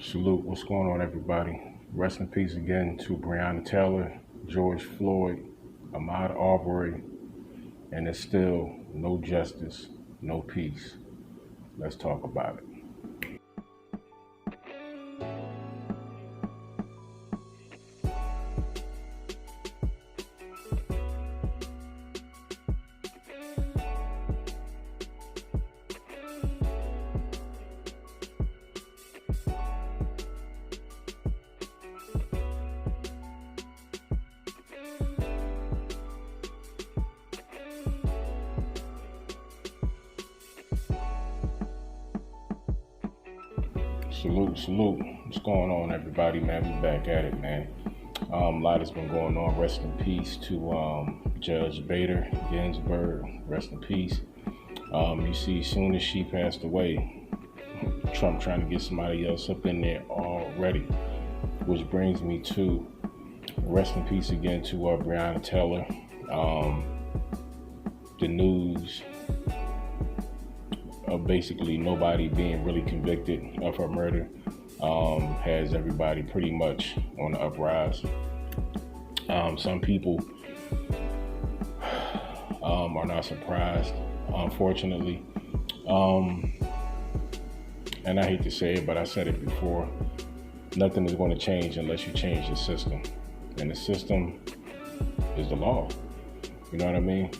Salute, what's going on, everybody? Rest in peace again to Breonna Taylor, George Floyd, Ahmad Aubrey, and there's still no justice, no peace. Let's talk about it. Salute. What's going on, everybody, man? We back at it, man. A lot has been going on. Rest in peace to Judge Bader Ginsburg. Rest in peace. You see, soon as she passed away, Trump trying to get somebody else up in there already. Which brings me to rest in peace again to Breonna Taylor. The news of basically nobody being really convicted of her murder has everybody pretty much on the uprise. Some people are not surprised, unfortunately. And I hate to say it, but I said it before. Nothing is going to change unless you change the system. And the system is the law. You know what I mean?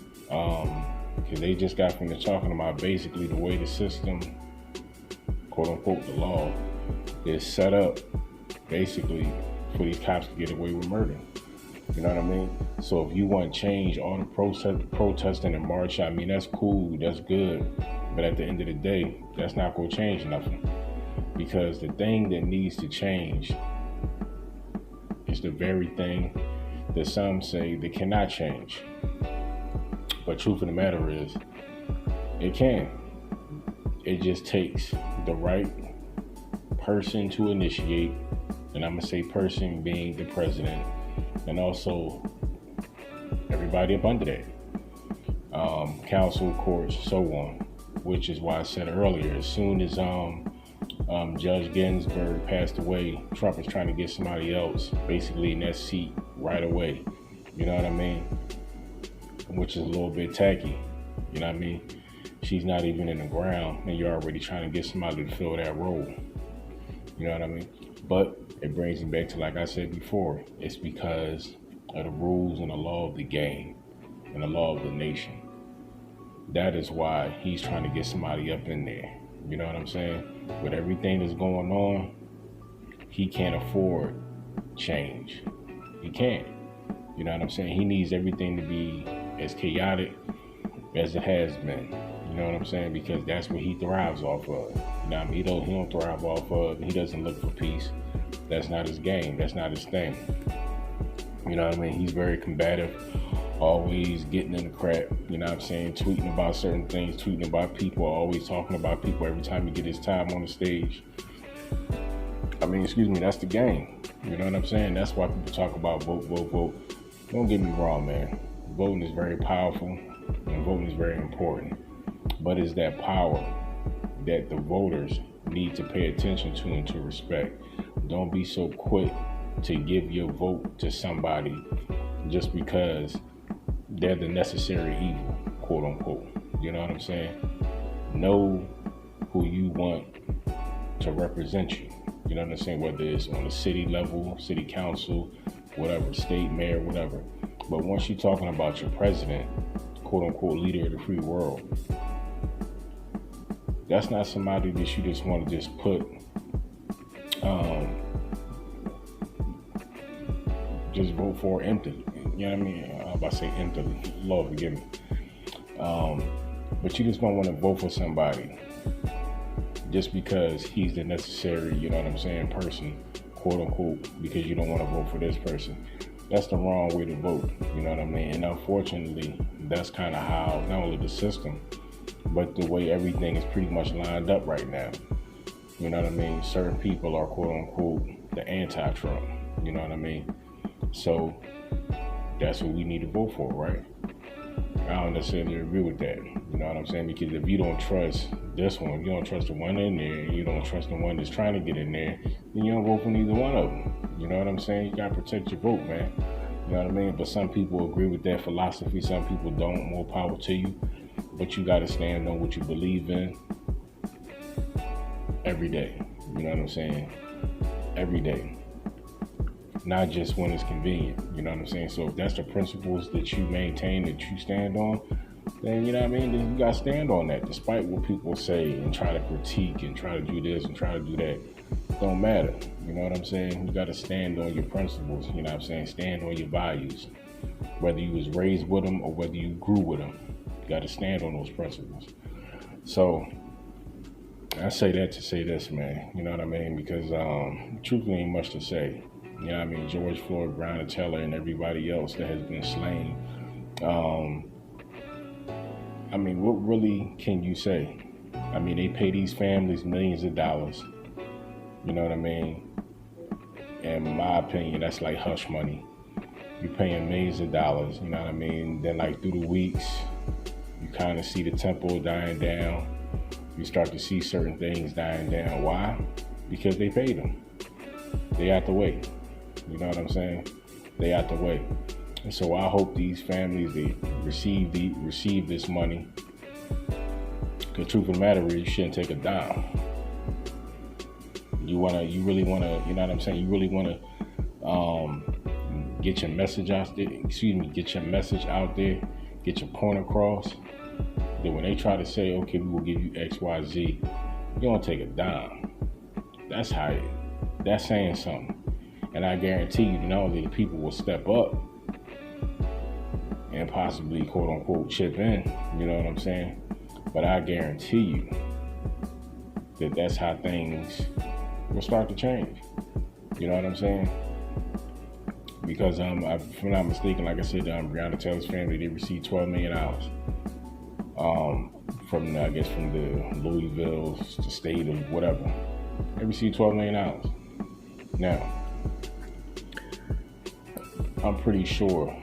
Because they just got from talking about basically the way the system, quote unquote, the law, is set up basically for these cops to get away with murder. You know what I mean? So if you want change, all the protesting and march, I mean, that's cool, that's good. But at the end of the day, that's not going to change nothing. Because the thing that needs to change is the very thing that some say they cannot change. But truth of the matter is, it can. It just takes the right person to initiate, and I'm gonna say person being the president, and also everybody up under that, council, courts, so on. Which is why I said earlier, as soon as Judge Ginsburg passed away, Trump is trying to get somebody else basically in that seat right away. You know what I mean? Which is a little bit tacky. You know what I mean? She's not even in the ground and you're already trying to get somebody to fill that role. You know what I mean? But it brings me back to, like I said before, it's because of the rules and the law of the game and the law of the nation. That is why he's trying to get somebody up in there. You know what I'm saying? With everything that's going on, he can't afford change. He can't. You know what I'm saying? He needs everything to be as chaotic as it has been. You know what I'm saying? Because that's what he thrives off of. You know what I mean? He don't thrive off of, he doesn't look for peace. That's not his game. That's not his thing. You know what I mean? He's very combative, always getting in the crap, you know what I'm saying? Tweeting about certain things, tweeting about people, always talking about people every time he get his time on the stage. That's the game. You know what I'm saying? That's why people talk about vote. Don't get me wrong, man. Voting is very powerful and voting is very important. But it's that power that the voters need to pay attention to and to respect. Don't be so quick to give your vote to somebody just because they're the necessary evil, quote unquote. You know what I'm saying? Know who you want to represent you. You know what I'm saying? Whether it's on the city level, city council, whatever, state mayor, whatever. But once you're talking about your president, quote unquote, leader of the free world, that's not somebody that you just want to just put, just vote for emptily. You know what I mean? I'm about to say emptily. Lord forgive me. But you just don't want to vote for somebody just because he's the necessary, you know what I'm saying, person, quote unquote, because you don't want to vote for this person. That's the wrong way to vote, you know what I mean? And unfortunately, that's kind of how not only the system, but the way everything is pretty much lined up right now. You know what I mean? Certain people are, quote unquote, the anti-Trump, you know what I mean? So that's what we need to vote for, right? I don't necessarily agree with that. You know what I'm saying? Because if you don't trust this one, you don't trust the one in there, and you don't trust the one that's trying to get in there, then you don't vote for neither one of them. You know what I'm saying? You gotta protect your vote, man. You know what I mean? But some people agree with that philosophy, some people don't. More power to you. But you gotta stand on what you believe in every day. You know what I'm saying? Every day. Not just when it's convenient. You know what I'm saying? So if that's the principles that you maintain, that you stand on, then you know what I mean? Then you gotta stand on that, despite what people say and try to critique and try to do this and try to do that. Don't matter. You know what I'm saying? You gotta stand on your principles. You know what I'm saying? Stand on your values. Whether you was raised with them or whether you grew with them, you gotta stand on those principles. So I say that to say this, man. You know what I mean? Because truthfully ain't much to say. You know what I mean? George Floyd, Breonna Taylor, and everybody else that has been slain. I mean, what really can you say? I mean, they pay these families millions of dollars. You know what I mean? In my opinion, that's like hush money. You're paying millions of dollars, you know what I mean? Then like through the weeks, you kind of see the tempo dying down. You start to see certain things dying down. Why? Because they paid them. They out the way. You know what I'm saying? They out the way. And so I hope these families, they receive this money. Because truth of the matter is, you shouldn't take a dime. You really wanna, you know what I'm saying? You really wanna get your message out there. Get your message out there. Get your point across. Then when they try to say, okay, we will give you X, Y, Z, you don't take a dime. That's saying something. And I guarantee you, not only the people will step up and possibly, quote unquote, chip in, you know what I'm saying? But I guarantee you that that's how things will start to change. You know what I'm saying? Because if I'm not mistaken, like I said, Breonna Taylor's family, they received $12 million from the Louisville, the state of whatever. They received $12 million. Now, I'm pretty sure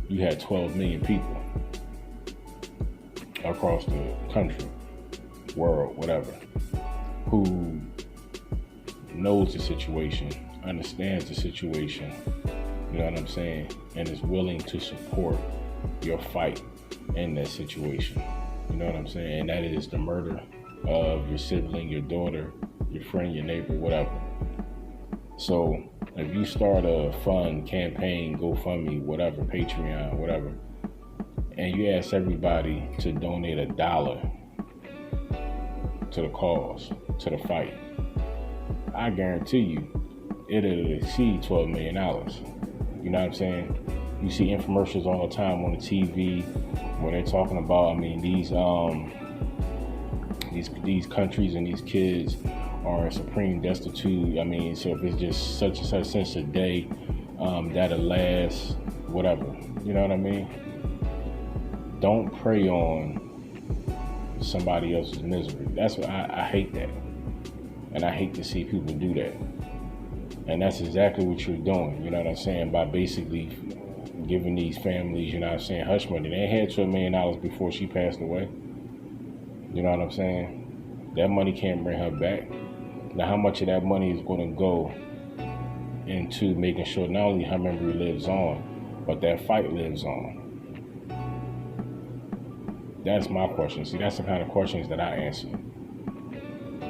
you had 12 million people across the country, world, whatever, who knows the situation, understands the situation, you know what I'm saying, and is willing to support your fight in that situation. You know what I'm saying? And that is the murder of your sibling, your daughter, your friend, your neighbor, whatever. So if you start a fund, campaign, GoFundMe, whatever, Patreon, whatever, and you ask everybody to donate $1 to the cause, to the fight, I guarantee you it'll exceed $12 million. You know what I'm saying? You see infomercials all the time on the TV when they're talking about, I mean, these countries and these kids are in supreme destitute. I mean, so if it's just such and such a day, that'll last, whatever. You know what I mean? Don't prey on somebody else's misery. That's what I hate that. And I hate to see people do that. And that's exactly what you're doing, you know what I'm saying, by basically giving these families, you know what I'm saying, hush money. They had $12 million before she passed away. You know what I'm saying? That money can't bring her back. Now, how much of that money is going to go into making sure not only her memory lives on, but that fight lives on? That's my question. See, that's the kind of questions that I answer.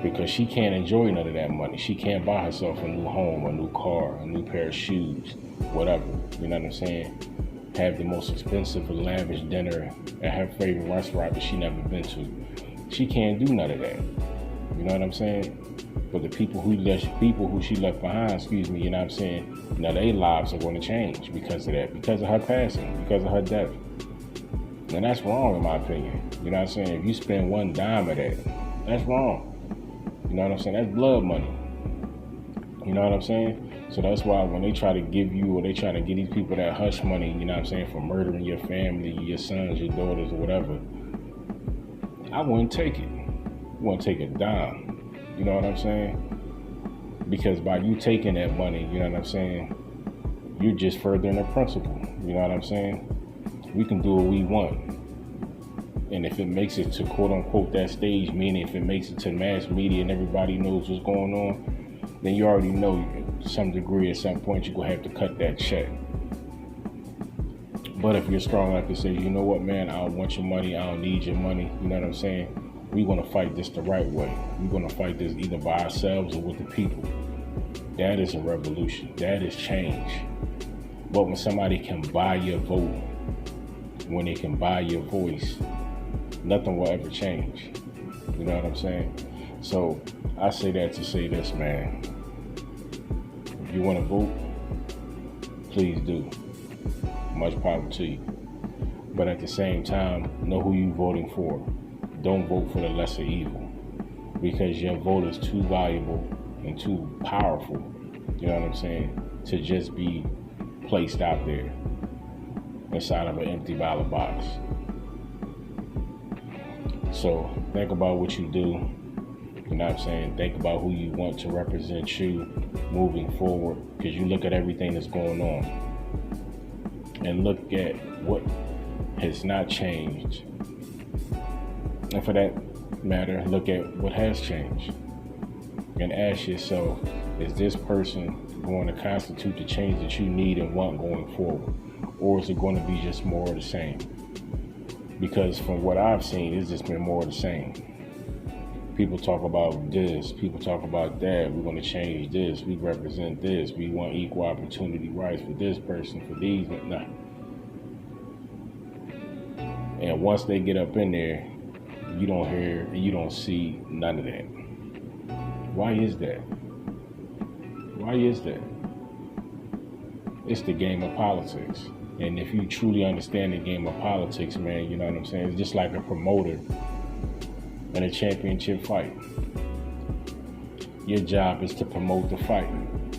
Because she can't enjoy none of that money. She can't buy herself a new home, a new car, a new pair of shoes, whatever. You know what I'm saying? Have the most expensive and lavish dinner at her favorite restaurant that she never been to. She can't do none of that. You know what I'm saying? But the people who she left behind, you know what I'm saying, now their lives are going to change because of that, because of her passing, because of her death. And that's wrong in my opinion. You know what I'm saying? If you spend one dime of that, that's wrong. You know what I'm saying? That's blood money. You know what I'm saying? So that's why when they try to give you, or they try to give these people that hush money, you know what I'm saying, for murdering your family, your sons, your daughters, or whatever, I wouldn't take it. I wouldn't take a dime. You know what I'm saying? Because by you taking that money, you know what I'm saying, you're just furthering the principle. You know what I'm saying? We can do what we want. And if it makes it to quote unquote that stage, meaning if it makes it to mass media and everybody knows what's going on, then you already know to some degree at some point you're going to have to cut that check. But if you're strong enough to say, you know what, man, I don't want your money, I don't need your money, you know what I'm saying? We're going to fight this the right way. We're going to fight this either by ourselves or with the people. That is a revolution. That is change. But when somebody can buy your vote, when they can buy your voice, nothing will ever change. You know what I'm saying? So I say that to say this, man. If you want to vote, please do. Much power to you. But at the same time, know who you're voting for. Don't vote for the lesser evil, because your vote is too valuable and too powerful, you know what I'm saying, to just be placed out there inside of an empty ballot box. So think about what you do, you know what I'm saying? Think about who you want to represent you moving forward, because you look at everything that's going on and look at what has not changed. And for that matter, look at what has changed and ask yourself, is this person going to constitute the change that you need and want going forward? Or is it going to be just more of the same? Because from what I've seen, it's just been more of the same. People talk about this, people talk about that, we want to change this, we represent this, we want equal opportunity rights for this person, for these, nah. And once they get up in there, you don't hear, you don't see none of that. Why is that? Why is that? It's the game of politics. And if you truly understand the game of politics, man, you know what I'm saying? It's just like a promoter in a championship fight. Your job is to promote the fight.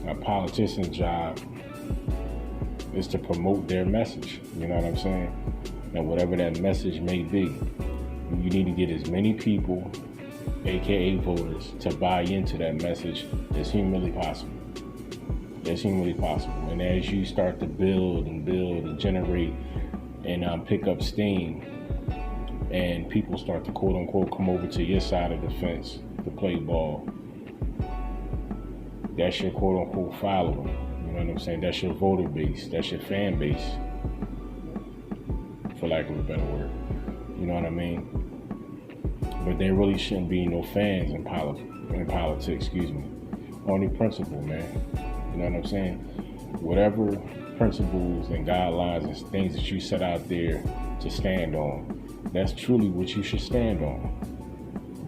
A politician's job is to promote their message. You know what I'm saying? And whatever that message may be, you need to get as many people, aka voters, to buy into that message as humanly possible. As humanly possible. And as you start to build and generate and pick up steam, and people start to quote unquote come over to your side of the fence to play ball, that's your quote unquote following. You know what I'm saying? That's your voter base. That's your fan base, for lack of a better word. You know what I mean? But there really shouldn't be no fans in politics, Only principle, man. You know what I'm saying? Whatever principles and guidelines and things that you set out there to stand on, that's truly what you should stand on.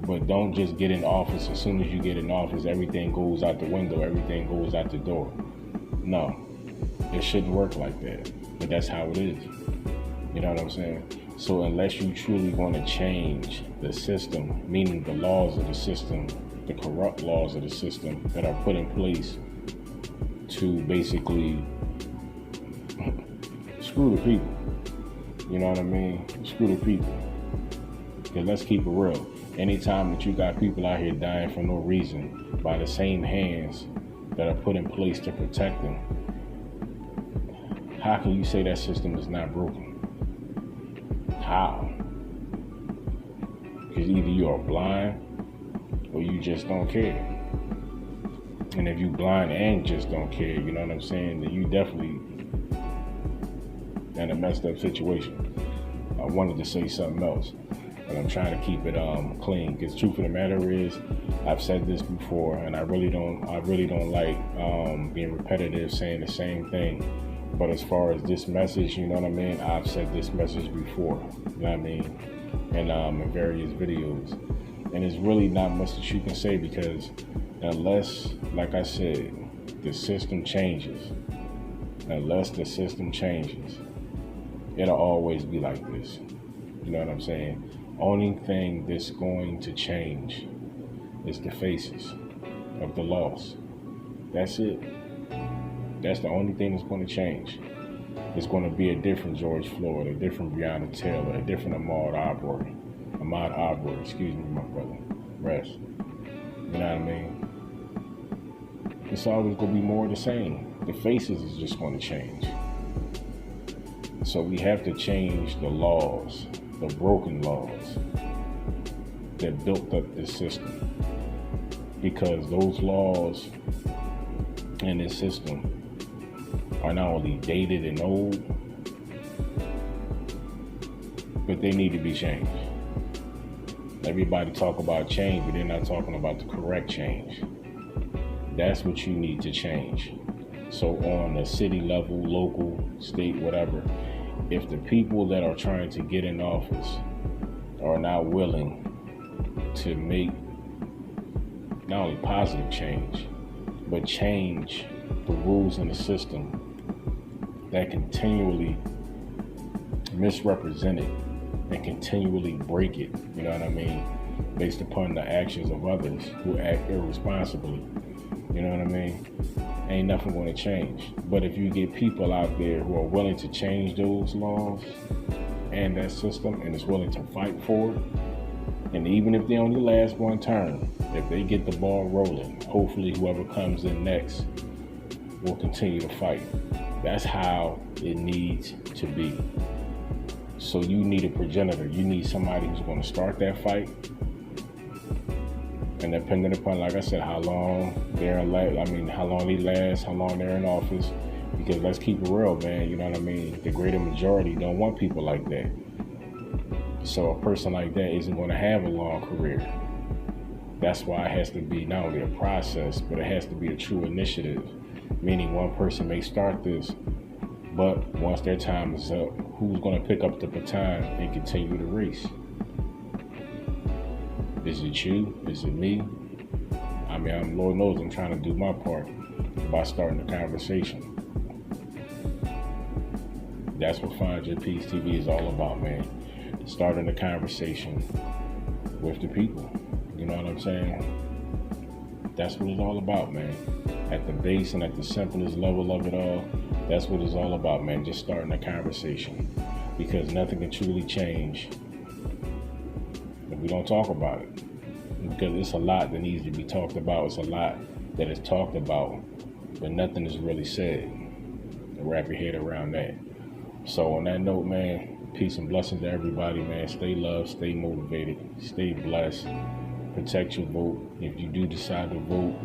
But don't just get in office. As soon as you get in office, everything goes out the window, everything goes out the door. No, it shouldn't work like that. But that's how it is. You know what I'm saying? So unless you truly want to change the system, meaning the laws of the system, the corrupt laws of the system that are put in place to basically screw the people. You know what I mean? Screw the people. Because let's keep it real. Anytime that you got people out here dying for no reason by the same hands that are put in place to protect them, how can you say that system is not broken? How? Because either you are blind or you just don't care. And if you blind and just don't care, you know what I'm saying, then you definitely in a messed up situation. I wanted to say something else, but I'm trying to keep it clean. Because truth of the matter is, I've said this before, and I really don't like being repetitive, saying the same thing. But as far as this message, you know what I mean, I've said this message before, you know what I mean, and in various videos. And it's really not much that you can say, because unless, like I said, the system changes, it'll always be like this. You know what I'm saying? Only thing that's going to change is the faces of the lost. That's it. That's the only thing that's going to change. It's going to be a different George Floyd, a different Breonna Taylor, a different Ahmad Aubrey, excuse me, my brother. Rest. You know what I mean? It's always going to be more of the same. The faces is just going to change. So we have to change the laws, the broken laws that built up this system. Because those laws and this system are not only dated and old, but they need to be changed. Everybody talk about change, but they're not talking about the correct change. That's what you need to change. So on the city level, local, state, whatever, if the people that are trying to get in office are not willing to make not only positive change, but change the rules in the system that continually misrepresent it and continually break it, you know what I mean, based upon the actions of others who act irresponsibly, you know what I mean, ain't nothing going to change. But if you get people out there who are willing to change those laws and that system and is willing to fight for it, and even if they only last one term, if they get the ball rolling, hopefully whoever comes in next will continue to fight. That's how it needs to be. So you need a progenitor. You need somebody who's going to start that fight. And depending upon, like I said, how long how long they last, how long they're in office. Because let's keep it real, man. You know what I mean? The greater majority don't want people like that. So a person like that isn't going to have a long career. That's why it has to be not only a process, but it has to be a true initiative. Meaning one person may start this, but once their time is up, who's going to pick up the baton and continue the race? Is it you? Is it me? I mean, Lord knows I'm trying to do my part by starting the conversation. That's what Find Your Peace TV is all about, man. Starting the conversation with the people. You know what I'm saying? That's what it's all about, man. At the base and at the simplest level of it all, that's what it's all about, man. Just starting a conversation. Because nothing can truly change if we don't talk about it. Because it's a lot that needs to be talked about. It's a lot that is talked about, but nothing is really said. Wrap your head around that. So on that note, man, peace and blessings to everybody, man. Stay loved, stay motivated, stay blessed. Protect your vote. If you do decide to vote,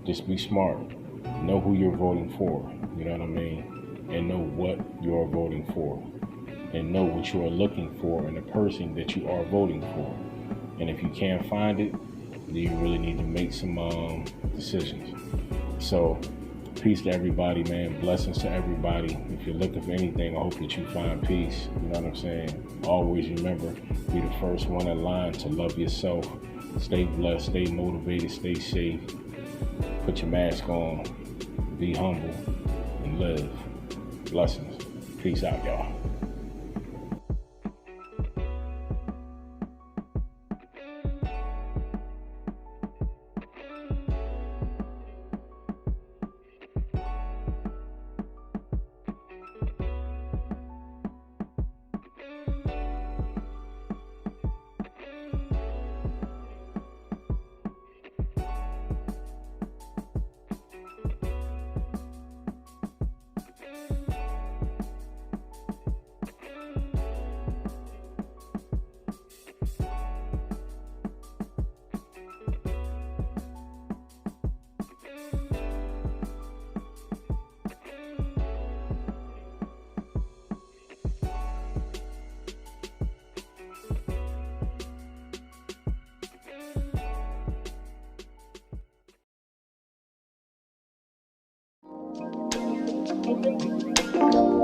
just be smart. Know who you're voting for, you know what I mean? And know what you're voting for. And know what you are looking for in the person that you are voting for. And if you can't find it, then you really need to make some decisions. So, peace to everybody, man. Blessings to everybody. If you're looking for anything, I hope that you find peace. You know what I'm saying? Always remember, be the first one in line to love yourself. Stay blessed, stay motivated, stay safe. Put your mask on, be humble, and live. Blessings. Peace out, y'all. Thank you.